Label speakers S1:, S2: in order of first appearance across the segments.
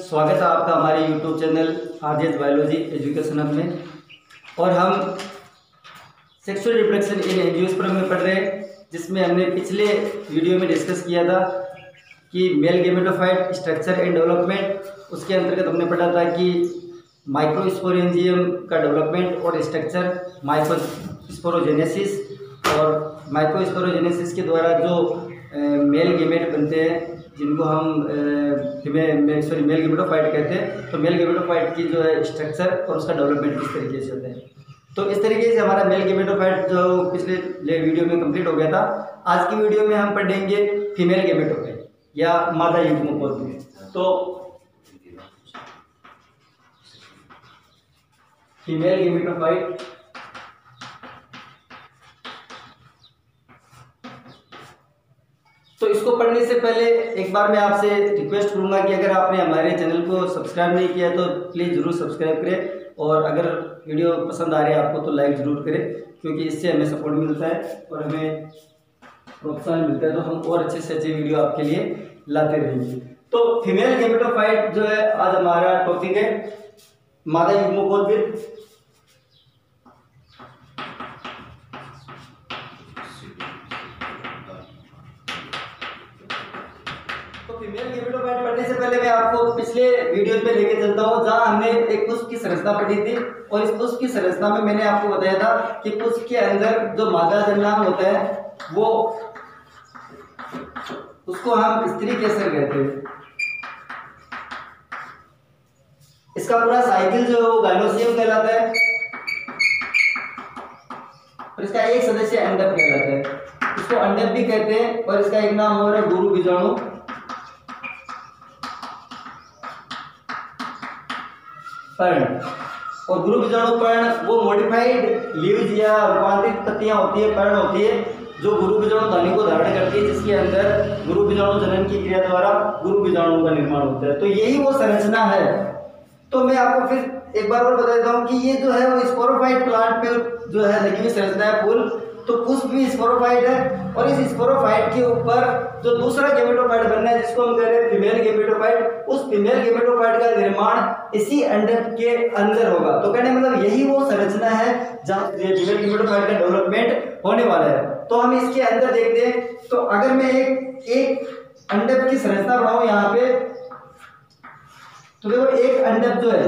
S1: स्वागत है आपका हमारे YouTube channel RJS biology education hub में। और हम सेक्सुअल रिप्रोडक्शन इन एंजियोस्पर्म में पढ़ रहे हैं, जिसमें हमने पिछले वीडियो में डिस्कस किया था कि mail gametophyte structure and development. उसके अंतर्गत हमने पढ़ा था कि माइक्रोस्पोरेंजियम का डेवलपमेंट और स्ट्रक्चर, माइक्रोस्पोरोजेनेसिस, और माइक्रोस्पोरोजेनेसिस के द्वारा जो मेल गेमेट बनते हैं जिनको हम मेल गेमेटोफाइट कहते हैं। तो मेल गेमेटोफाइट की जो है स्ट्रक्चर और उसका डेवलपमेंट किस तरीके से होता है। तो इस तरीके से हमारा मेल गेमेटोफाइट जो पिछले वीडियो में कंप्लीट हो गया था। आज की वीडियो में हम पढ़ेंगे फीमेल गेमेटोफाइट या मादा युग्मकोद्भिद। तो फीमेल गेमेटोफाइट तो इसको पढ़ने से पहले एक बार मैं आपसे रिक्वेस्ट करूंगा कि अगर आपने हमारे चैनल को सब्सक्राइब नहीं किया तो प्लीज़ ज़रूर सब्सक्राइब करें, और अगर वीडियो पसंद आ रही है आपको तो लाइक ज़रूर करें, क्योंकि इससे हमें सपोर्ट मिलता है और हमें प्रोत्साहन मिलता है, तो हम और अच्छे से अच्छे वीडियो आपके लिए लाते रहेंगे। तो फीमेल गेमेटोफाइट जो है आज हमारा टॉपिक है, मादा युग्मकोद्भिद। फीमेल गेमेटोफाइट पढ़ने से पहले मैं आपको पिछले वीडियो में लेके चलता हूँ, जहां हमने एक पुष्प की संरचना पढ़ी थी। और इस पुष्प की संरचना में मैंने आपको बताया था कि पुष्प के अंदर जो मादा जननांग होता है वो उसको हम स्त्री केसर कहते हैं। इसका पूरा साइकिल जो है वो गाइनोसियम कहलाता है, और इसका एक सदस्य अंडक कहलाता है। इसको अंडक भी कहते हैं, और इसका एक नाम और है गुरु बीजाणु पर्ण। और गुरु बीजाणु पर्ण वो मॉडिफाइड लीव्स या रूपांतरित पत्तियां होती है, पर्ण होती है, जो गुरु बीजाणु ध्वनि को धारण करती है, जिसके अंदर गुरु बीजाणु जनन की क्रिया द्वारा गुरु बीजाणु का निर्माण होता है। तो यही वो संरचना है। तो मैं आपको फिर एक बार और बता देता हूँ कि ये जो है वो स्पोरोफाइट प्लांट पे जो है लगी हुई संरचना है फूल। तो पुष्प भी स्पोरोफाइट है, और इस स्पोरोफाइट के ऊपर जो दूसरा गेमेटोफाइट बनना है, जिसको हम कह रहे हैं फीमेल गेमेटोफाइट, उस फीमेल गेमेटोफाइट का निर्माण इसी अंडक के अंदर होगा। तो कहने मतलब यही वो संरचना है जहां फीमेल गेमेटोफाइट का डेवलपमेंट होने वाला है। तो हम इसके अंदर देखते हैं। तो अगर मैं एक अंडक की संरचना बनाऊं यहाँ पे, तो देखो एक अंडक जो है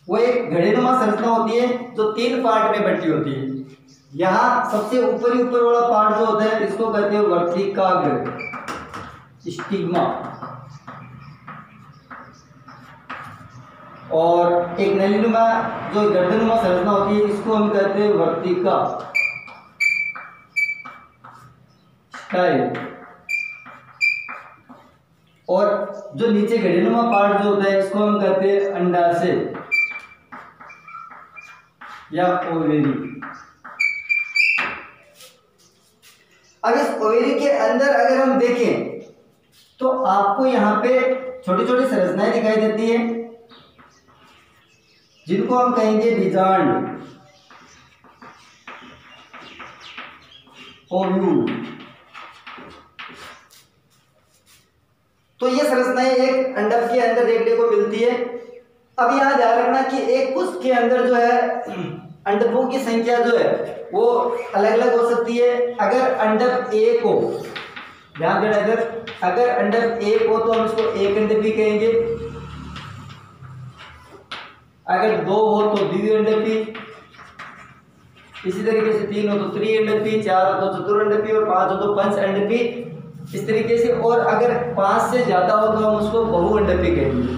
S1: वो एक घड़ेनुमा संरचना होती है जो 3 पार्ट में बंटी होती है। यहाँ सबसे ऊपर वाला पार्ट जो होता है इसको कहते हैं वर्तिकाग्र, स्टिग्मा, और एक नलीनुमा जो गर्दनुमा संरचना होती है इसको हम कहते हैं वर्तिका स्टाइल, और जो नीचे घड़ेनुमा पार्ट जो होता है इसको हम कहते हैं अंडाशय या ओवेरी। अब इस ओवेरी के अंदर अगर हम देखें तो आपको यहाँ पे छोटी छोटी संरचनाएं दिखाई देती है, जिनको हम कहेंगे बीजांड, ओव्यूल। तो ये संरचनाएं एक अंडक के अंदर देखने को मिलती है। अब यहाँ ध्यान रखना कि एक पुष्प के अंदर जो है अंडकों की संख्या जो है वो अलग अलग हो सकती है। अगर अंडक एक हो, ध्यान देना, अगर अंडक एक हो तो हम इसको एक अंडपी कहेंगे। अगर 2 हो तो द्विअंडपी, इसी तरीके से 3 हो तो त्रिअंडपी, 4 हो तो चतुरंडपी, और 5 हो तो पंचअंडपी, इस तरीके से। और अगर 5 से ज्यादा हो तो हम उसको बहुअंडपी कहेंगे।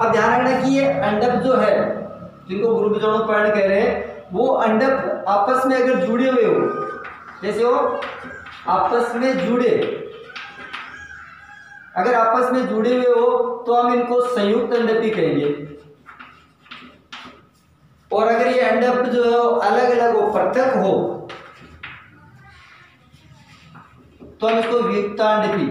S1: अब ध्यान रखना कि ये अंडक जो है जिनको गुरु बीजाणु पर्ण कह रहे हैं, वो अंडक आपस में अगर जुड़े हुए हो, जैसे वो आपस में जुड़े, अगर आपस में जुड़े हुए हो तो हम इनको संयुक्त अंडपी कहेंगे। और अगर ये अंडक जो है अलग अलग हो, पृथक हो, तो हम इसको वियुक्तांडपी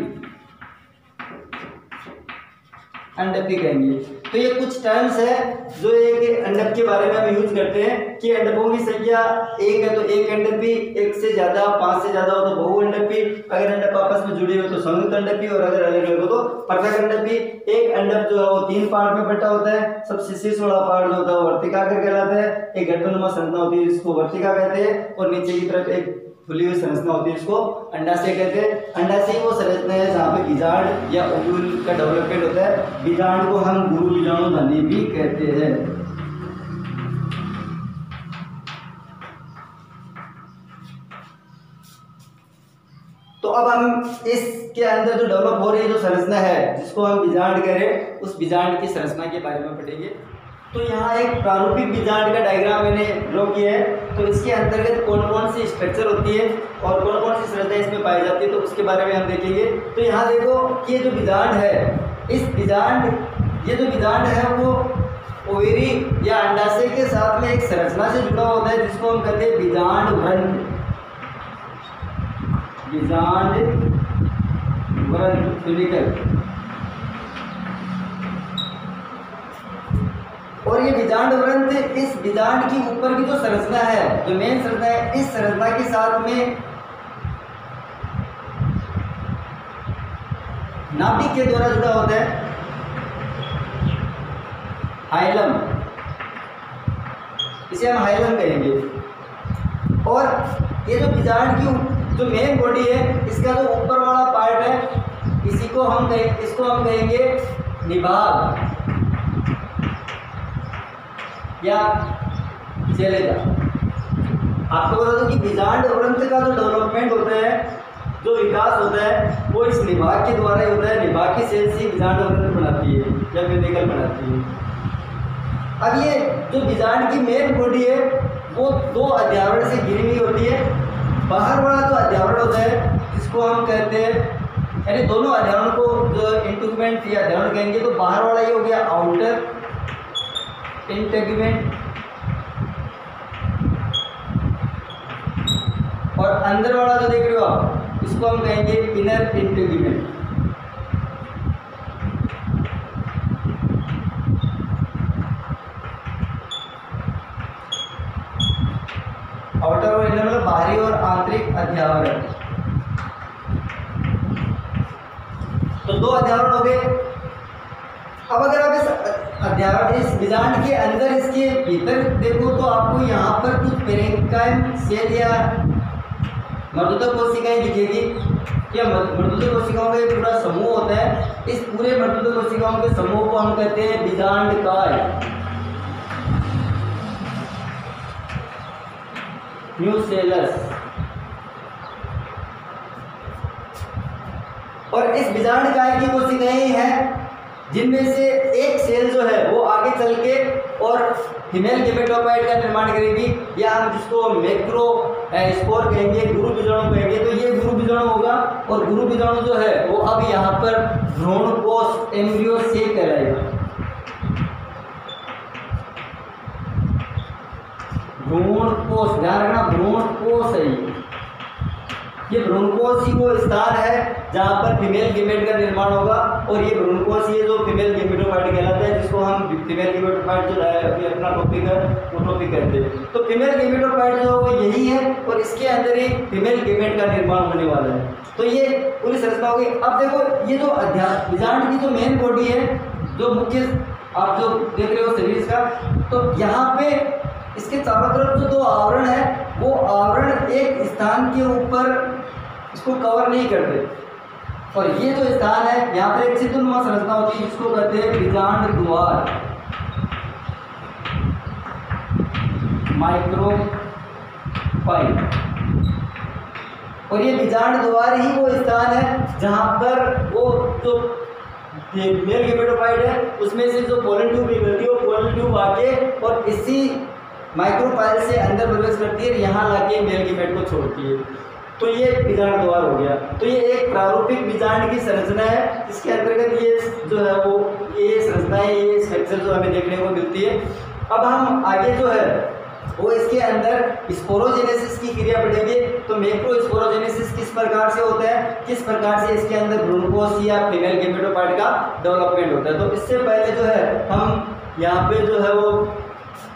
S1: अंडपी कहेंगे। तो ये कुछ टर्म्स है जो एक अंडप के बारे में हम यूज करते हैं कि अंडपों की संख्या एक है तो एक अंडपी, एक से ज्यादा 5 से ज्यादा हो तो बहुअंडपी, अगर अंडप आपस में जुड़े हो तो संयुक्त अंडपी, और अगर अलग अलग हो तो पृथक अंडपी। एक अंडप जो है वो 3 पार्ट में बटा होता है। सबसे शीर्ष वाला पार्ट जो होता है वो वर्तिकाग्र कहलाता है। एक गठननुमा संरचना होती है इसको वर्तिका कहते हैं, और नीचे की तरफ एक खुली हुई संरचना होती है इसको अंडाशय कहते हैं। अंडाशय वो संरचना है जहाँ पे बीजांड या ओव्यूल का डेवलपमेंट होता है। बीजांड को हम गुरु बीजाणु धनी भी कहते हैं। तो अब हम इसके अंदर जो डेवलप हो रही है जो संरचना है जिसको हम बीजांड कह रहे हैं, उस बीजांड की संरचना के बारे में पढ़ेंगे। तो यहाँ एक प्रारूपिक बीजांड का डायग्राम मैंने ड्रॉ किया है। तो इसके अंतर्गत कौन कौन सी स्ट्रक्चर होती है और कौन कौन सी संरचना इसमें पाई जाती है तो उसके बारे में हम देखेंगे। तो यहाँ देखो कि ये जो बीजांड है, ये जो बीजांड है वो ओवेरी या अंडाशय के साथ में एक संरचना से जुड़ा होता है जिसको हम कहते हैं बीजांड व्रंत। फिलिकल। और ये बीजांड व्रंत इस बीजांड की ऊपर की जो संरचना है, जो मेन संरचना है, इस संरचना के साथ में नाभिक के द्वारा जुड़ा होता है हाइलम, इसे हम हाइलम कहेंगे। और ये जो बीजांड की जो मेन बॉडी है, इसका जो ऊपर वाला पार्ट है इसको हम कहेंगे निभाग या शैलेजा। आपको बता दो कि बीजांड व्रंत का जो डेवलपमेंट होता है, जो विकास होता है, वो इस निभाग के द्वारा ही होता है। निभाग की सेल से बीजांड व्रंत बनाती है या वेनिकल बनाती है। अब ये जो बीजांड की मेन बॉडी है वो 2 अध्यावरण से घिरी हुई होती है। बाहर वाला जो अध्यावरण होता है जिसको हम कहते हैं, यानी दोनों अध्यावरण को जो इंटीग्यूमेंट या अध्यावरण कहेंगे, तो बाहर वाला ये हो गया आउटर इंटीग्यूमेंट और अंदर वाला जो देख रहे हो आप इसको हम कहेंगे इनर इंटीग्यूमेंट। आउटर और इनर मतलब बाहरी और आंतरिक अध्यावरण। तो 2 अध्यावरण हो गए। अब अगर आप इस बीजांड के अंदर इसके भीतर देखो तो आपको यहाँ पर कुछ पेरेन्काइम सेल या मर्दुदा कोशिकाएं दिखेगी। क्या मर्दुदा कोशिकाओं का एक पूरा समूह होता है। इस पूरे मर्दुदा कोशिकाओं के समूह को हम कहते हैं बीजांडकाय, न्यूसेलस। और इस बीजांडकाय की कोशिकाएं हैं जिनमें से एक सेल जो है वो आगे चल के और फीमेल गेमेटोफाइट का निर्माण करेगी, या हम जिसको मैक्रो स्पोर कहेंगे, गुरु बीजाणु कहेंगे। तो ये गुरु बीजाणु होगा, और गुरु बीजाणु जो है वो अब यहाँ पर भ्रूणकोश एम्ब्रियो से कहलाएगा। भ्रूणकोश, ध्यान रखना भ्रूणकोश है ये भ्रूणकोश ही वो स्थान है जहाँ पर फीमेल गेमेट का निर्माण होगा। और ये भ्रूणकोश ही जो फीमेल गेमेटोफाइट कहलाता है, जिसको हम फीमेल गेमेटोफाइट जो है अपना टॉपिक है वो टॉपिक कहते हैं। तो फीमेल गेमेटोफाइट जो वो यही है, और इसके अंदर ही फीमेल गेमेट का निर्माण होने वाला है। तो ये पूरी संरचना होगी। अब देखो ये जो बीजांड की जो मेन बॉडी है, जो मुख्य आप जो देख रहे हो शरीर का, तो यहाँ पे इसके चारों तरफ जो 2 आवरण है वो आवरण एक स्थान के ऊपर इसको कवर नहीं करते। और ये जो स्थान है यहाँ पर एक सितुनुमा संरचना होती है जिसको कहते हैं बीजांड द्वार, माइक्रोपाइल। और ये बीजांड द्वार ही वो स्थान है जहाँ पर वो जो मेल गेमेटोफाइट है उसमें से जो पोलन ट्यूब निकलती है, वो पोलन ट्यूब आके और इसी माइक्रोपाइल से अंदर प्रवेश करती है, यहाँ लाके मेल गेमेट को छोड़ती है। तो ये बीजांड द्वार हो गया। तो ये एक प्रारूपिक बीजांड की संरचना है, इसके अंतर्गत ये जो है वो ये संरचना है, ये स्ट्रक्चर जो हमें देखने को मिलती है। अब हम आगे जो है वो इसके अंदर स्पोरोजेनेसिस की क्रिया पढ़ेंगे। तो मैक्रो स्पोरोजेनेसिस किस प्रकार से होता है, किस प्रकार से इसके अंदर भ्रूणकोश या फीमेल गेमेटोफाइट का डेवलपमेंट होता है। तो इससे पहले जो है हम यहाँ पे जो है वो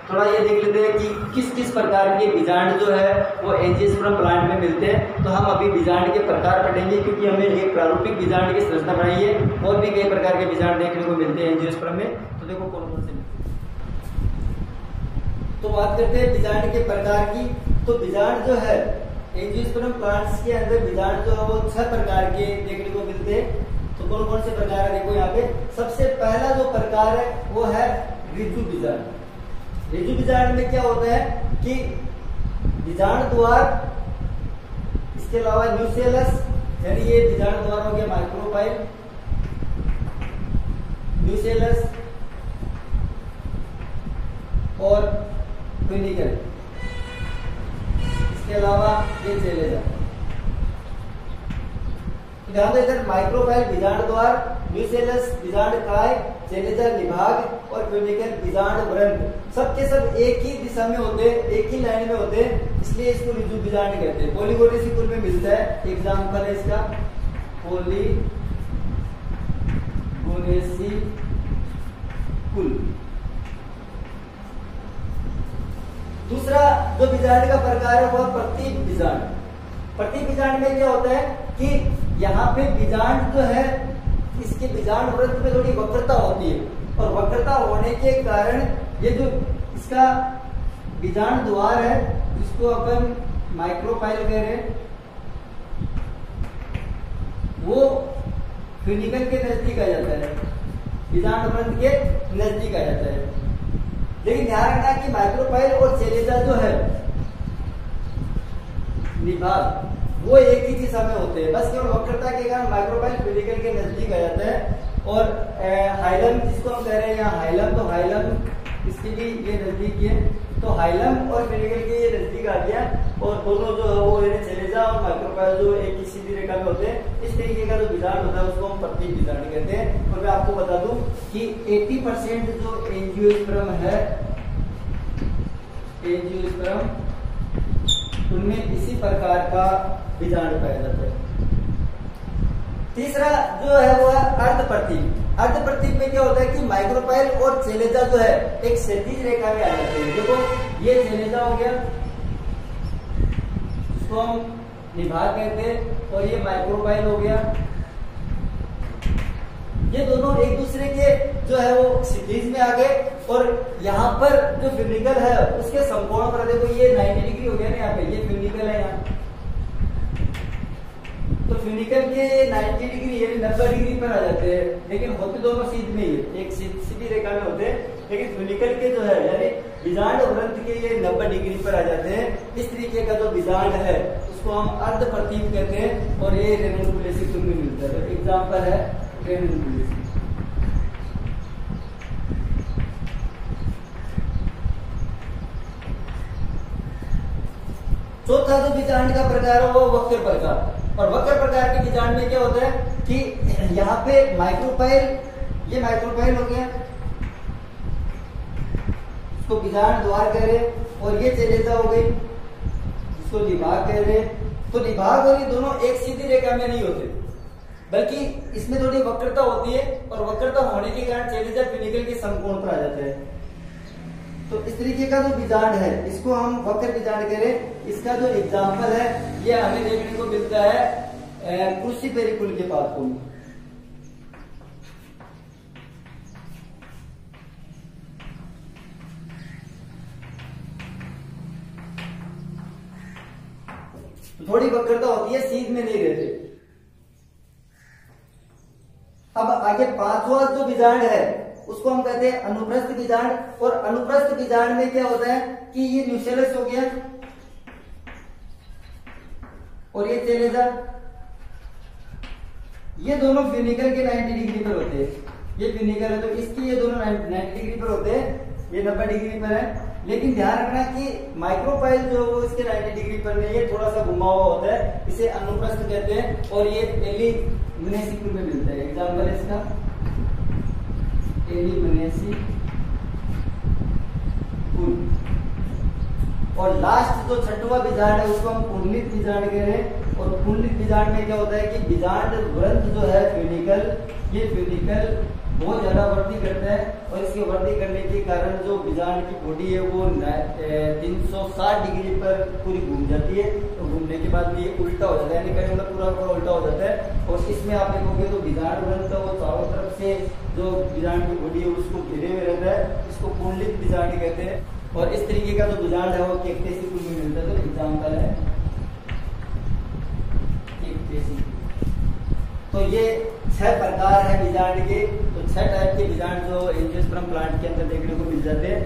S1: थोड़ा ये देख लेते हैं कि किस किस प्रकार के बीजांड जो है वो एंजियोस्पर्म प्लांट में मिलते हैं। तो हम अभी बीजांड के प्रकार पढ़ेंगे, क्योंकि हमने एक प्रारूपिक बीजांड की संरचना पढ़ाई है और भी कई प्रकार के बीजांड देखने को मिलते हैं एंजियोस्पर्म में। तो देखो कौन कौन से। तो बात करते हैं बीजांड के प्रकार की। तो बीजांड जो है एंजियोस्पर्म प्लांट्स के अंदर बीजांड जो है वो 6 प्रकार के देखने को मिलते हैं। तो कौन कौन से प्रकार है देखो यहाँ पे। सबसे पहला जो प्रकार है वो है ऋजु बीजांड। ऋजु बीजांड में क्या होता है कि बीजांड द्वार, इसके अलावा न्यूसेलस, यानी ये बीजांड द्वार हो गया माइक्रोपाइल, न्यूसेलस और ट्यूनिकल, इसके अलावा ये चलेगा। ध्यान दें इधर माइक्रोपाइल बीजांड द्वार, न्यूसेलस बीजांड काय, चेलेजा निभाग और ट्यूनिकल बीजांड व्रंत, सबके सब एक ही दिशा में होते हैं, एक ही लाइन में होते हैं, इसलिए इसको ऋजु बीजांड कहते हैं। पॉलीगोनेसिकुल में मिलता है, एग्जांपल है इसका पॉलीगोनेसिकुल। दूसरा जो बीजांड का प्रकार है वह प्रतीक बीजांड। प्रतीक बीजांड में क्या होता है कि यहाँ पे बीजांड जो है इसके बीजांड व्रत में थोड़ी वक्रता होती है, और वक्रता होने के कारण ये जो इसका बीजांड द्वार है जिसको अपन माइक्रोपाइल कह रहे हैं, वो ट्यूनिकल के नजदीक आ जाता है, बीजांड व्रत के नजदीक आ जाता है। लेकिन ध्यान रखना कि माइक्रोपाइल और चेलेजा जो है निभाग वो एक ही दिशा में होते हैं, बस केवल वक्रता के कारण माइक्रोपाइल ट्यूनिकल के नजदीक आ जाता है। और हाइलम जिसको हम कह रहे हैं यहाँ हाइलम, तो हाइलम इसके भी ये नजदीक है, तो हाइलम और ट्यूनिकल के ये नजदीक आ गया, और दोनों जो है वो चेलेजा और माइक्रोपाइल जो एक ही सीधी रेखा में होते हैं। इस तरीके का जो बीजांड होता है उसको हम प्रतीक बीजांड कहते हैं। और मैं आपको बता दूं कि 80% जो एंजियोस्पर्म है, एंजियोस्पर्म उनमें इसी प्रकार का बीजांड पाया जाता है। तीसरा जो है वो है अर्ध प्रतीक। अर्ध प्रतीक में क्या होता है कि माइक्रोपाइल और चेलेजा जो है एक क्षैतिज रेखा में आ जाते हैं। देखो ये चेलेजा हो गया, इसको हम निभाग कहते हैं, और ये माइक्रोपाइल हो गया। ये दोनों एक दूसरे के जो है वो क्षैतिज में आ गए, और यहाँ पर जो ट्यूनिकल है उसके समकोण पर देखो ये 90 डिग्री हो गया ना, यहाँ पे ये ट्यूनिकल है यहाँ, तो ट्यूनिकल के 90 डिग्री यानी 90 डिग्री पर आ जाते हैं, लेकिन होते दोनों सीध में ही है, एक सीधी रेखा में होते हैं, लेकिन ट्यूनिकल के जो है यानी बीजांड व्रंत के ये 90 डिग्री पर आ जाते हैं। इस तरीके का जो बीजांड है उसको हम अर्ध प्रतीक कहते हैं, और ये रेनुकुलेसिकुल में मिलता है। एग्जाम्पल है रेनुकुलेसिकुल। चौथा जो बीजांड का प्रकार है वो वक्र प्रकार। और वक्र प्रकार के बीजांड में क्या होता है कि यहाँ पे माइक्रोपाइल, ये माइक्रोपाइल हो गया, इसको बीजांड द्वार कह रहे, और ये चेलेजा हो गई जिसको निभाग कह रहे। तो निभाग और ये दोनों एक सीधी रेखा में नहीं होते, बल्कि इसमें थोड़ी वक्रता होती है, और वक्रता होने के कारण चेलेजा ट्यूनिकल के समकोण पर आ जाते हैं। तो इस तरीके का जो बीजांड है इसको हम वक्र बीजांड कह रहे हैं। इसका जो एग्जाम्पल है ये हमें देखने को मिलता है क्रूसिपेरिकुल के पादपों में। थोड़ी वक्रता होती है, सीध में नहीं रहते। अब आगे पांचवा जो बीजांड है उसको हम कहते हैं अनुप्रस्थ बीजांड। और अनुप्रस्थ बीजांड में क्या होता है कि ये न्यूसेलस हो गया और ये चेलेजा, ये दोनों फ्यूनिकल के 90 डिग्री पर होते हैं। ये फ्यूनिकल है तो इसकी ये दोनों 90 डिग्री पर होते हैं, ये 90 डिग्री पर है। लेकिन ध्यान रखना कि माइक्रोपाइल जो इसके 90 डिग्री पर नहीं है, थोड़ा सा घुमा हुआ होता है, इसे अनुप्रस्थ कहते हैं, और ये एलिमेनेसिकुल में मिलता है। एग्जाम्पल है इसका एलिमेनेसिकुल। और लास्ट जो छठवां बीजांड है उसको हम पुंडलिक बीजांड कह रहे हैं। और पुंडलिक बीजांड में क्या होता है कि बीजांड ग्रंथ जो है फ्यूनिकल, ये फ्यूनिकल बहुत ज्यादा वृद्धि करता है और इसकी वृद्धि करने के कारण जो बीजांड की बॉडी है वो 360 डिग्री पर पूरी घूम जाती है। तो घूमने के बाद ये उल्टा हो जाता है, यानी कहने मतलब पूरा उल्टा हो जाता है। और इसमें आप देखोगे तो बीजांड ग्रंथ वो चारों तरफ से जो बीजांड की बॉडी है उसको घेरे हुए रहता है, इसको पुंडलिक बीजांड कहते हैं। और इस तरीके का जो बीजांड है वो केकटेसी में मिलता है। तो एग्जाम्पल है केकटेसी। तो ये 6 प्रकार है बीजांड के। तो 6 टाइप के बीजांड जो एंजियोस्पर्म प्लांट के अंदर देखने को मिल जाते हैं,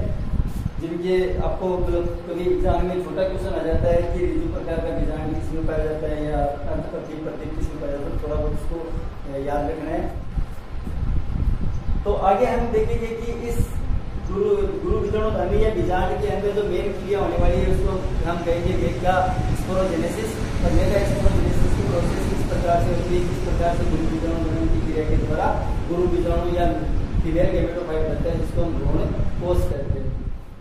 S1: जिनके आपको कभी एग्जाम में छोटा क्वेश्चन आ जाता है कि ऋतु प्रकार का बीजांड किसमें पाया जाता है या अंतःपत्ति प्रतीक किसमें पाया जाता है, थोड़ा बहुत उसको याद रखना है। तो आगे हम देखेंगे कि इस गुरु बीजाणुधर्मी या बीजांड के अंदर जो मेन क्रिया होने वाली है उसको हम कहेंगे मेगा स्पोरोजेनेसिस। और मेगा स्पोरोजेनेसिस की प्रोसेस किस प्रकार से होती है, किस प्रकार से गुरु बीजाणुधर्मी की क्रिया के द्वारा गुरु बीजाणु या फीमेल गैमेटोफाइट बनता है, जिसको हम भ्रूण कोष कहते हैं।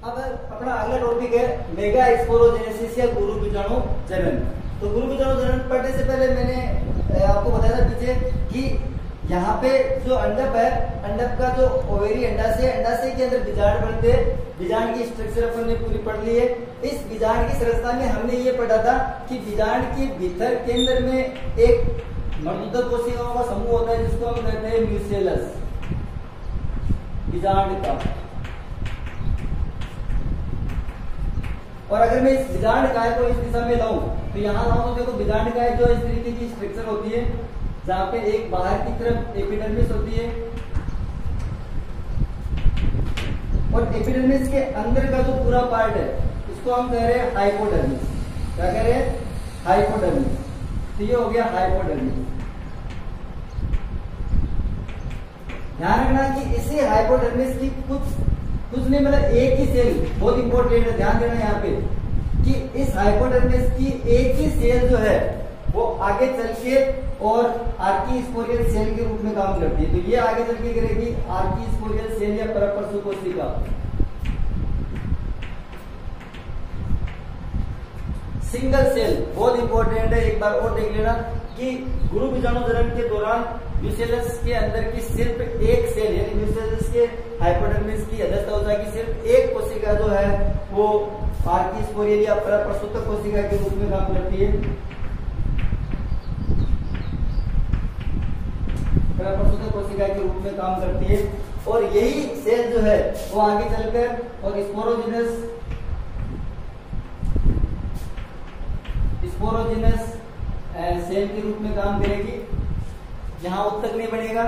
S1: अब अपना अगला टॉपिक है मेगा स्पोरोजेनेसिस या गुरु बीजाणु जनन। तो गुरु बीजाणु जनन पढ़ने से पहले मैंने आपको बताया था पीछे कि यहाँ पे जो अंडप है, अंडप का जो ओवेरी अंडाशय, अंडाशय के अंदर बीजांड बनते हैं। बीजांड की स्ट्रक्चर अपन ने पूरी पढ़ ली है। इस बीजांड की संरचना में हमने ये पढ़ा था कि बीजांड के भीतर केंद्र में एक मर्दुदक कोशिकाओं का समूह होता है जिसको हम कहते हैं म्यूसेलस बीजांड का। और अगर मैं इस बीजांड काय को इस दिशा में लाऊं तो यहाँ लाऊं तो देखो बीजांड काय जो इस तरीके की स्ट्रक्चर होती है, जहाँ पे एक बाहर की तरफ एपिडर्मिस होती है और एपिडर्मिस के अंदर का जो पूरा पार्ट है इसको हम कह रहे हैं हाइपोडर्मिस। क्या कह रहे हैं? हाइपोडर्मिस। तो ये हो गया हाइपोडर्मिस। ध्यान रखना कि इसी हाइपोडर्मिस की कुछ नहीं मतलब एक ही सेल, बहुत इंपॉर्टेंट है, ध्यान देना यहाँ पे कि इस हाइपोडर्मिस की एक ही सेल जो है वो आगे चल के और आर्कीस्पोरियल सेल के रूप में काम करती है। तो ये आगे चल के करेगी आर्कीस्पोरियल सेल या परपरसु कोशिका। सिंगल सेल बहुत इंपॉर्टेंट है, एक बार और देख लेना कि गुरु बीजाणुधरण के दौरान म्यूसेलस के अंदर की सिर्फ एक सेल यानी म्यूसेलस के हाइपोडर्मिस की अध्यक्षता होता है कि सिर्फ एक कोशिका जो है वो आर्कीस्पोरियल या परपरसुतक कोशिका के रूप में काम करती है। परपरसुतक कोशिका के रूप में काम करती है और यही सेल जो है वो आगे चलकर और स्पोरोजिनस सेल के रूप में काम करेगी, जहां उत्तक नहीं बनेगा।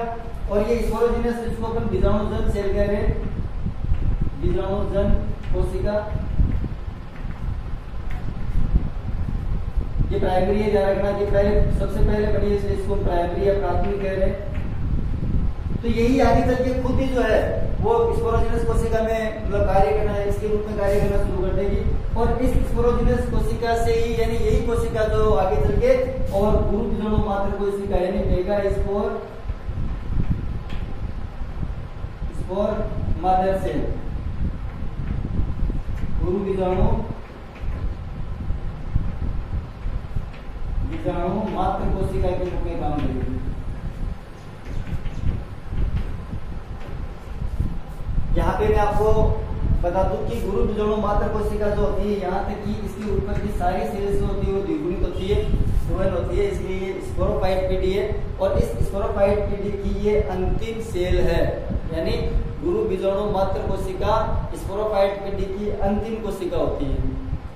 S1: और ये स्पोरोजिनस जिसको अपन बीजाणुजन सेल कह रहे हैं, बीजाणुजन कोशिका, ये प्राइमरी है, ध्यान रखना कि पहले सबसे पहले बनी है इसको प्राइमरी या प्राथमिक कह रहे हैं। तो यही आगे चल के खुद ही जो है वो स्पोरोजिनस कोशिका में मतलब कार्य करना है, इसके रूप में कार्य करना शुरू कर देगी। और इस स्पोरोजिनस कोशिका से ही यानी यही कोशिका जो आगे चल के और गुरु बीजाणु मात्र कोशिका यानी मेगा स्पोर मदर सेल, गुरु बीजाणु मात्र कोशिका के रूप में काम करेगी। यहाँ पे मैं आपको बता दूं कि गुरु बीजाणु मात्र कोशिका जो होती है, यहाँ तक कि इसकी ऊपर की सारी सेल्स जो होती है वो द्विगुणित होती है, ध्रुवन होती है, इसलिए ये स्पोरोफाइट पीडी है। और इस स्पोरोफाइट पीडी की ये अंतिम सेल है, यानी गुरु बीजाणु मात्र कोशिका स्पोरोफाइट पीडी की अंतिम कोशिका होती है।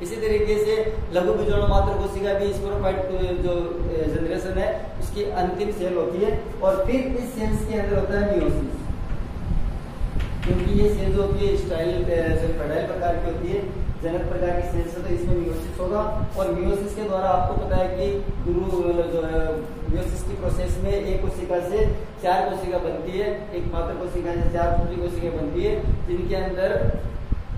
S1: इसी तरीके से लघु बीजाणु मात्र कोशिका भी स्पोरोफाइट जो जनरेशन है उसकी अंतिम सेल होती है। और फिर इस सेल्स के अंदर होता है मियोसिस, क्योंकि ये सेल जो होती है स्टाइल फर्टाइल प्रकार की होती है, जनक प्रकार की सेल्स है, तो इसमें मियोसिस होगा। और मियोसिस के द्वारा आपको पता है कि गुरु जो है मियोसिस की प्रोसेस में एक कोशिका से 4 कोशिका बनती है, एक मात्र कोशिका से 4 दूसरी कोशिका बनती है, जिनके अंदर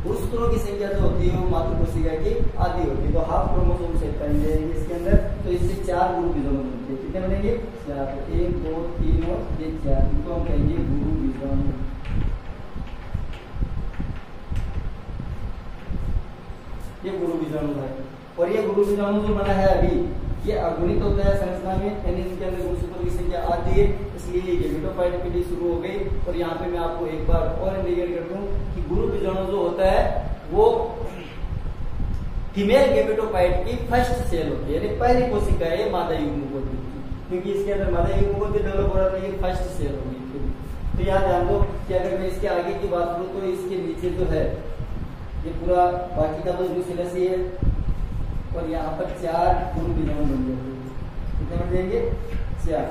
S1: पुरुषों की संख्या जो होती है वो मात्र कोशिका की आधी होती है। तो हाफ क्रोमोसोम सेट पाएंगे इसके अंदर, तो इससे 4 गुरु बीजाणु बनते हैं। कितने बनेंगे? 4, 1, 2, 3 और ये 4, इनको हम कहेंगे गुरु बीजाणु। ये गुरु बीजाणु है। और ये गुरु बीजाणु जो बना है अभी, ये अगुणित होता है संरचना में, यानी इनके अंदर गुणसूत्र की संख्या आती है, इसलिए ये गेमेटोफाइट के लिए शुरू हो गई। और यहाँ पे मैं आपको एक बार और इंडिकेट कर दूं कि गुरु बीजाणु जो होता है वो फीमेल गेमेटोफाइट की फर्स्ट सेल होती है, यानी पहली कोशिका है मादा युग्मकों की, क्योंकि इसके अंदर मादा युग्मकों की डेवलप हो रहा था, ये फर्स्ट सेल होगी। तो याद ध्यान दो कि अगर मैं इसके आगे की बात करूं तो इसके नीचे जो है ये पूरा बाकी का तो न्यूक्लियस ही है, और यहाँ पर 4 गुरु बीजाणु बन जाएंगे। कितने बन जाएंगे? 4।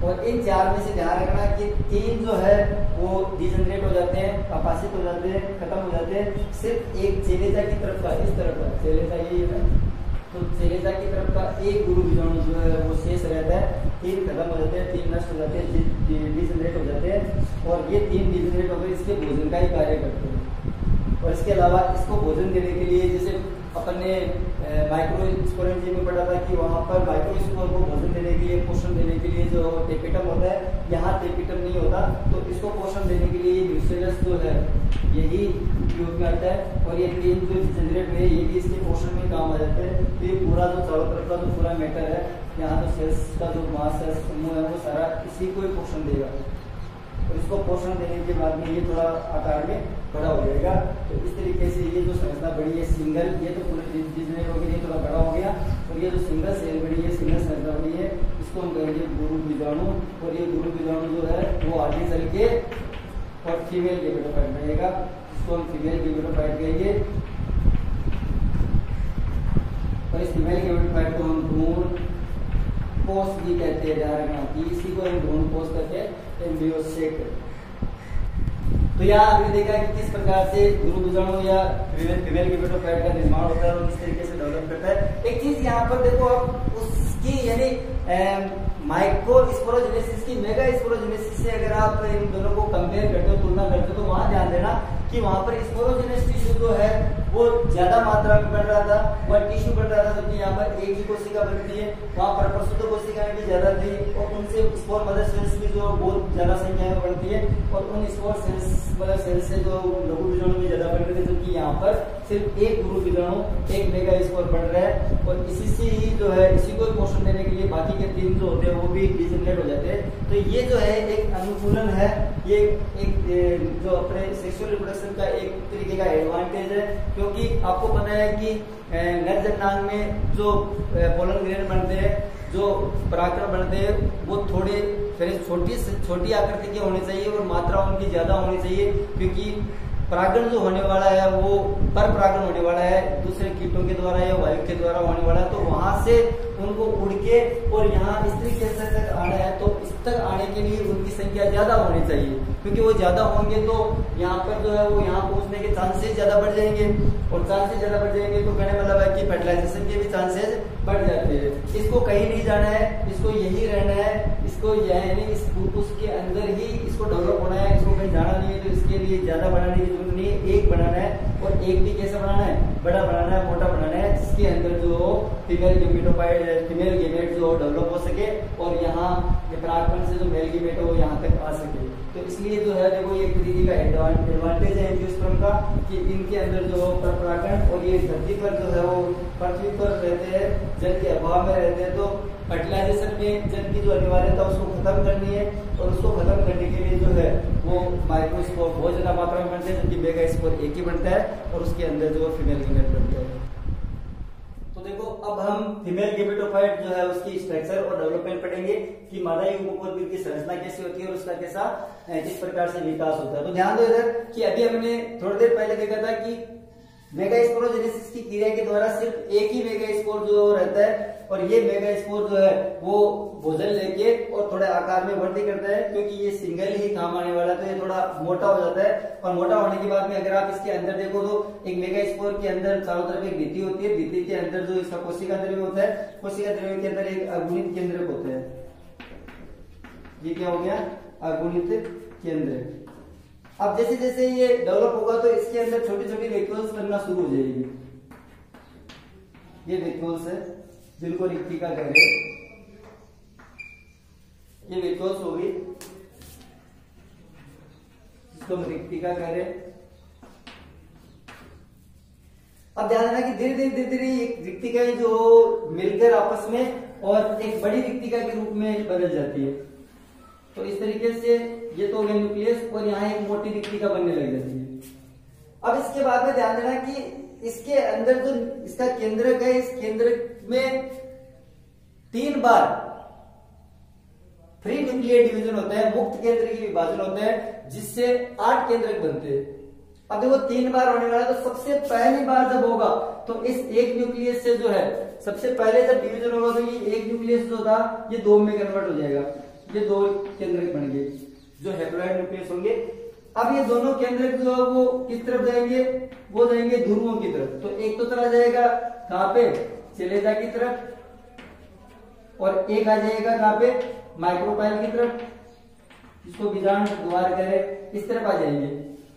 S1: और इन 4 में से ध्यान रखना कि 3 जो है वो डिजनरेट हो जाते हैं, अपासित हो जाते हैं, खत्म हो जाते हैं। सिर्फ एक चेलेजा की तरफ का, इस तरफ का चेलेजा ये है, तो चेलेजा की तरफ का एक गुरु बीजाणु जो है वो शेष रहता है। 3 खत्म हो जाते हैं, 3 नष्ट हो जाते हैं, डिजनरेट हो जाते हैं, और ये 3 डिजनरेट होकर इसके भोजन का ही कार्य करते हैं। और इसके अलावा इसको भोजन देने के लिए, जैसे अपन ने माइक्रोस्पोरेंजी में पढ़ा था कि वहाँ पर माइक्रोस्पोर को भोजन देने के लिए, पोषण देने के लिए जो टेपिटम होता है, यहाँ टेपिटम नहीं होता, तो इसको पोषण देने के लिए न्यूक्लियस जो है यही उपयोग में आता है। और ये 3 जो जनरेट हुए ये भी इसके पोषण में काम आ जाते हैं। तो ये पूरा जो चारों तरफ का जो पूरा मैटर है, यहाँ तो सेल्स का जो मास है, समूह है, वो सारा इसी को ही पोषण देगा। और इसको पोषण देने के बाद में ये थोड़ा आकार में बड़ा हो जाएगा। तो इस तरीके से ये जो संरचना बड़ी है सिंगल, ये तो पूरे डिजनरेट हो गया, ये थोड़ा बड़ा हो गया, और ये जो सिंगल सेल बड़ी है, सिंगल संरचना बड़ी है, इसको हम कहेंगे गुरु बीजाणु। और ये गुरु बीजाणु जो है वो आगे चल के और फीमेल गेमेटोफाइट बनेगा, इसको हम फीमेल गेमेटोफाइट कहेंगे। और इस फीमेल गेमेटोफाइट को हम भ्रूण कोष भी कहते हैं, ध्यान रखना कि इसी को हम भ्रूण कोष कहते हैं, एम्ब्रियो सेक। तो यहाँ आपने देखा कि किस प्रकार से गुरु बीजाणु या फीमेल गेमेटोफाइट का निर्माण होता है और किस तरीके से डेवलप करता है। एक चीज यहाँ पर देखो, आप उसकी यानी माइक्रोस्पोरोजेनेसिस की मेगा स्पोरोजेनेसिस से अगर आप इन दोनों को कंपेयर करते हो, तुलना करते हो, तो वहां ध्यान देना कि वहां पर स्पोरोजेनस टिश्यू जो है वो ज्यादा मात्रा में बढ़ रहा था, वह टिश्यू बढ़ रहा था, जबकि यहाँ पर एक ही कोशिका बनती है, वहां पर प्रसूत कोशिकाएं भी ज्यादा थी, और उनसे स्पोर मदर सेल्स की जो बहुत ज्यादा संख्या में बढ़ती है, और उन स्पोर सेल्स मदर सेल्स से जो लघु बीजाणु भी ज्यादा बढ़ रहे थे, जबकि यहाँ पर सिर्फ एक गुरु बीजाणु, एक मेगा स्पोर बढ़ रहा है। और इसी से ही जो है इसी को पोषण देने के लिए बाकी के 3 जो होते हैं वो भी डिजनरेट हो जाते हैं। तो ये जो है एक अनुकूलन है, ये एक जो अपने सेक्सुअल रिप्रोडक्शन का एक तरीके का एडवांटेज है, क्योंकि आपको पता है कि नर जननांग में जो पोलन ग्रेन बनते हैं, जो परागकण बनते हैं, वो थोड़े छोटी आकृति के होने चाहिए और मात्रा उनकी ज्यादा होनी चाहिए, क्योंकि परागण जो होने वाला है वो पर परागण होने वाला है, दूसरे कीटों के द्वारा या वायु के द्वारा होने वाला है। तो वहां से उनको उड़ के और यहाँ इस तरीके से तक आना है, तो इस तक आने के लिए उनकी संख्या ज्यादा होनी चाहिए, क्योंकि वो ज्यादा होंगे तो यहाँ पर जो है वो यहाँ पहुंचने के चांसेस ज्यादा बढ़ जाएंगे, और चांसेस ज्यादा बढ़ जाएंगे तो कहने मतलब है कि फर्टिलाइजेशन के भी चांसेस बढ़ जाते हैं। इसको कहीं नहीं जाना है, इसको यही रहना है, इसको यानी इस फूफुस के अंदर ही इसको डेवलप होना है, इसको कहीं जाना नहीं है। तो इसके लिए ज्यादा बढ़ाने की जरूरत नहीं है, एक बनाना है, और एक भी कैसे बनाना है, बड़ा बनाना है, मोटा बनाना है, जिसके अंदर जो फीमेल गेमेटोफाइट, फीमेल गेमेट जो डेवलप हो सके, और यहाँ परागकण से जो मेल गेमेट हो यहाँ तक आ सके। तो इसलिए जो है देखो ये एक तरीके का एडवांटेज है एंजियोस्पर्म का, कि इनके अंदर जो परागकण, और ये धरती पर जो है वो पृथ्वी पर रहते हैं, जल के अभाव में रहते हैं, तो फर्टिलाइजेशन में जल की जो अनिवार्यता उसको खत्म करनी है, और उसको खत्म करने के लिए जो है वो माइक्रोस्पोर बहुत ज्यादा मात्रा में बनते हैं, जबकि मेगा स्पोर एक ही बनता है, और उसके अंदर जो फीमेल गेमेट बनते हैं। तो देखो अब हम फीमेल गेमेटोफाइट जो है उसकी स्ट्रक्चर और डेवलपमेंट पढ़ेंगे कि मादा युग्मकोद्भिद की संरचना कैसी होती है और उसका कैसा किस प्रकार से विकास होता है। तो ध्यान दो इधर कि अभी हमने थोड़ी देर पहले देखा था कि मेगा स्पोरोजेनेसिस की क्रिया के द्वारा सिर्फ एक ही मेगा स्पोर जो रहता है, और ये मेगा स्पोर जो है वो भोजन लेके और थोड़े आकार में वृद्धि करता है, क्योंकि ये सिंगल ही काम आने वाला है, तो ये थोड़ा मोटा हो जाता है। और मोटा होने के बाद में अगर आप इसके अंदर देखो तो एक मेगा स्पोर के अंदर चारों तरफ एक भित्ति होती है, भित्ति के अंदर जो इसका कोशिका द्रव्य होता है, कोशिका द्रव्य के अंदर एक अगुणित केंद्रक होता है। ये क्या हो गया, अगुणित केंद्रक। अब जैसे जैसे ये डेवलप होगा तो इसके अंदर छोटी छोटी वैक्यूल्स बनना शुरू हो जाएगी। ये वैक्यूल्स है जिनको रिक्तिका कह रहे हैं, ये वैक्यूल्स होगी इसको हम रिक्तिका कह रहे हैं। अब ध्यान देना कि धीरे धीरे रिक्तिकाएं जो मिलकर आपस में और एक बड़ी रिक्तिका के रूप में बदल जाती है। तो इस तरीके से ये तो हो गया न्यूक्लियस और यहाँ एक मोटी रिक्तिका बनने लग जाती है। अब इसके बाद में ध्यान देना कि इसके अंदर जो इसका केंद्रक है, इस केंद्रक में 3 बार फ्री न्यूक्लियर डिवीजन होता है, मुक्त केंद्र की विभाजन होता है, जिससे 8 केंद्रक बनते हैं। अब देखो 3 बार होने वाला है, तो सबसे पहली बार जब होगा तो इस एक न्यूक्लियस से जो है सबसे पहले जब डिवीजन होगा तो ये एक न्यूक्लियस जो था ये 2 में कन्वर्ट हो जाएगा, ये 2 केंद्रक बन गए जो हैप्लॉइड न्यूक्लियस होंगे। अब ये दोनों केंद्रक जो है वो किस तरफ जाएंगे, वो जाएंगे ध्रुवों की तरफ। तो एक तो चला जाएगा कहां पे, सेलेजा की तरफ, और एक आ जाएगा कहां पे, माइक्रोपाइल की तरफ, जिसको बीजांड द्वार कहे, इस तरफ आ जाएंगे।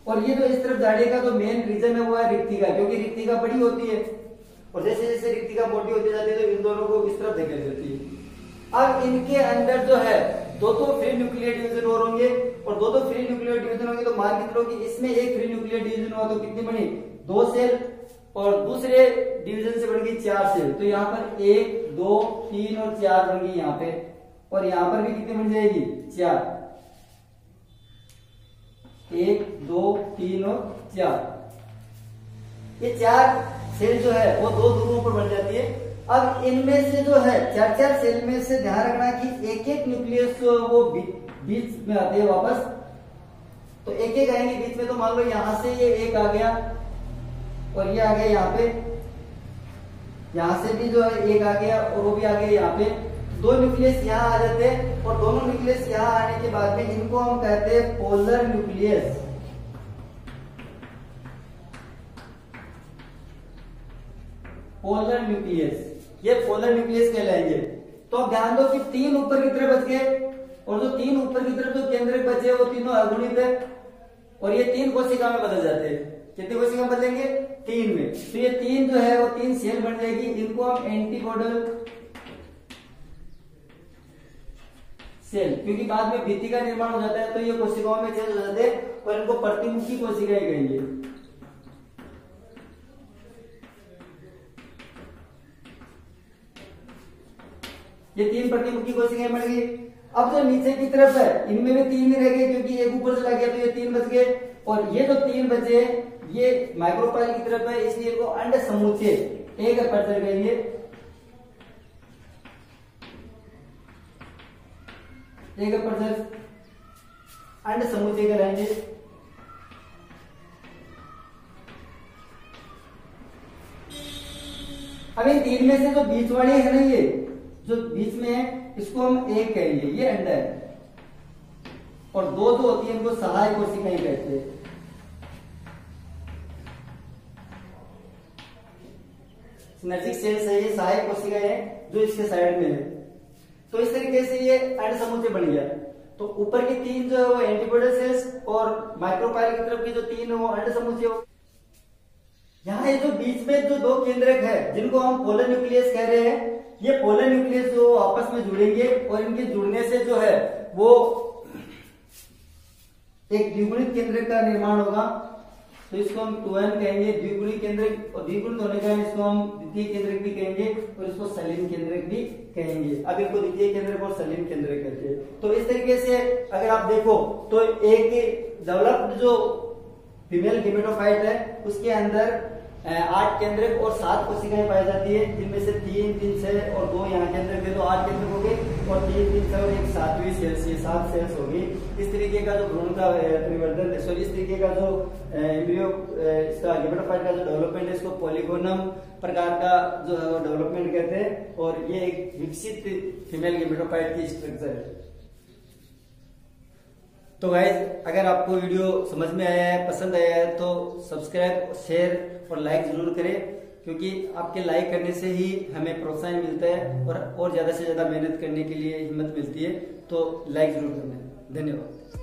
S1: और ये जो इस तरफ जाने का जो मेन रीजन है वो है रिक्तिका, क्योंकि रिक्तिका बड़ी होती है और जैसे जैसे रिक्तिका मोटी होती जाती है तो इन दोनों को इस तरफ धकेल देती है। अब इनके अंदर जो है 2 फ्री न्यूक्लियर डिवीजन और होंगे, और 2 फ्री न्यूक्लियर डिवीजन होंगे। तो मान के चलो कि इसमें एक फ्री न्यूक्लियर डिवीजन हुआ तो कितनी बनी, 2 सेल, और दूसरे डिवीजन से बन गई 4 सेल। तो यहाँ पर 1, 2, 3 और 4 बन गई यहाँ पे, और यहाँ पर भी कितनी बन जाएगी, 4, 1, 2, 3 और 4। ये 4 सेल जो है वो 2 ध्रुवों पर बन जाती है। अब इनमें से जो है 4 सेल में से ध्यान रखना कि एक न्यूक्लियस जो वो बीच में आते हैं वापस, तो एक आएंगे बीच में। तो मान लो यहां से ये एक आ गया और ये आ गया यहाँ पे, यहां से भी जो है एक आ गया और वो भी आ गया यहाँ पे। 2 न्यूक्लियस यहाँ आ जाते हैं, और दोनों न्यूक्लियस यहाँ आने के बाद में इनको हम कहते हैं पोलर न्यूक्लियस। पोलर न्यूक्लियस, ये पोलर न्यूक्लियस कहलाएंगे। तो अब ध्यान दो कि 3 ऊपर की तरफ बच गए, और जो 3 ऊपर की तरफ जो केंद्रक बचे वो तीनों अगुणित है, और ये 3 कोशिका में बदल जाते हैं। कितनी कोशिका में बदलेंगे, 3 में। तो ये 3 जो है वो 3 सेल बन जाएगी, इनको हम एंटीकोडल सेल, क्योंकि बाद में भित्ति का निर्माण हो जाता है तो ये कोशिकाओं में चेंज हो जाते हैं, और इनको प्रतिमुखी कोशिकाएं कहेंगे। ये 3 प्रतिमुखी कोशिकाएं बन गई। अब जो नीचे की तरफ है इनमें भी 3 ही रह गए, क्योंकि एक ऊपर चला गया तो ये 3 बच गए, और ये जो 3 बचे ये माइक्रोपाइल की तरफ है, इसलिए इनको अंड समुच्चय एक अपर्चर कहेंगे। एक अपर्चर अंड समुच्चय कहलाएंगे। अब इन 3 में से जो बीच वाली है ना, ये जो बीच में है इसको हम एक कहेंगे, ये अंडा है, और 2 जो होती है इनको सहायक कोशिकाएं कहते हैं। सिनर्जिक सेल्स है, ये सहायक कोशिकाएं हैं जो इसके साइड में है। तो इस तरीके से ये अंड समुच्चय बन गया। तो ऊपर की 3 जो है वो एंटीपोडल सेल्स, और माइक्रोपाइल की तरफ की जो 3 है वो अंड समुच्चय। यहाँ ये जो बीच में जो 2 केंद्रक है जिनको हम पोलर न्यूक्लियस कह रहे हैं, ये पोलर न्यूक्लियस जो आपस में जुड़ेंगे, और इनके जुड़ने से जो है वो एक द्विगुणित केंद्रक का निर्माण होगा। तो इसको हम 2n कहेंगे, द्विगुणित केंद्रक, और द्विगुणित होने का इसको हम द्वितीय केंद्रक भी कहेंगे, और इसको सलीन केंद्रक भी कहेंगे। अब इनको द्वितीय केंद्रक और सलीन केंद्रक कहते हैं। तो इस तरीके से अगर आप देखो तो एक डेवलप्ड जो फीमेल गेमेटोफाइट है उसके अंदर 8 केंद्रक और 7 कोशिकाएं पाई जाती है, जिनमें से 3, 3, 6 और 2 यहाँ केंद्रक थे, तो 8 केंद्रक हो गए, और 3, 3, 6 और एक 7वीं सेल्स, ये 7 सेल्स होगी। इस तरीके का जो भ्रूण का परिवर्तन, सॉरी इस तरीके का जो एम्ब्रियो इसका गेमेटोफाइट का जो डेवलपमेंट है, इसको पॉलीगोनम प्रकार का जो है वो डेवलपमेंट कहते हैं, और ये एक विकसित फीमेल गेमेटोफाइट की स्ट्रक्चर है। तो गाइज अगर आपको वीडियो समझ में आया है, पसंद आया है, तो सब्सक्राइब, शेयर और लाइक जरूर करें, क्योंकि आपके लाइक करने से ही हमें प्रोत्साहन मिलता है और ज्यादा से ज्यादा मेहनत करने के लिए हिम्मत मिलती है। तो लाइक जरूर करना है। धन्यवाद।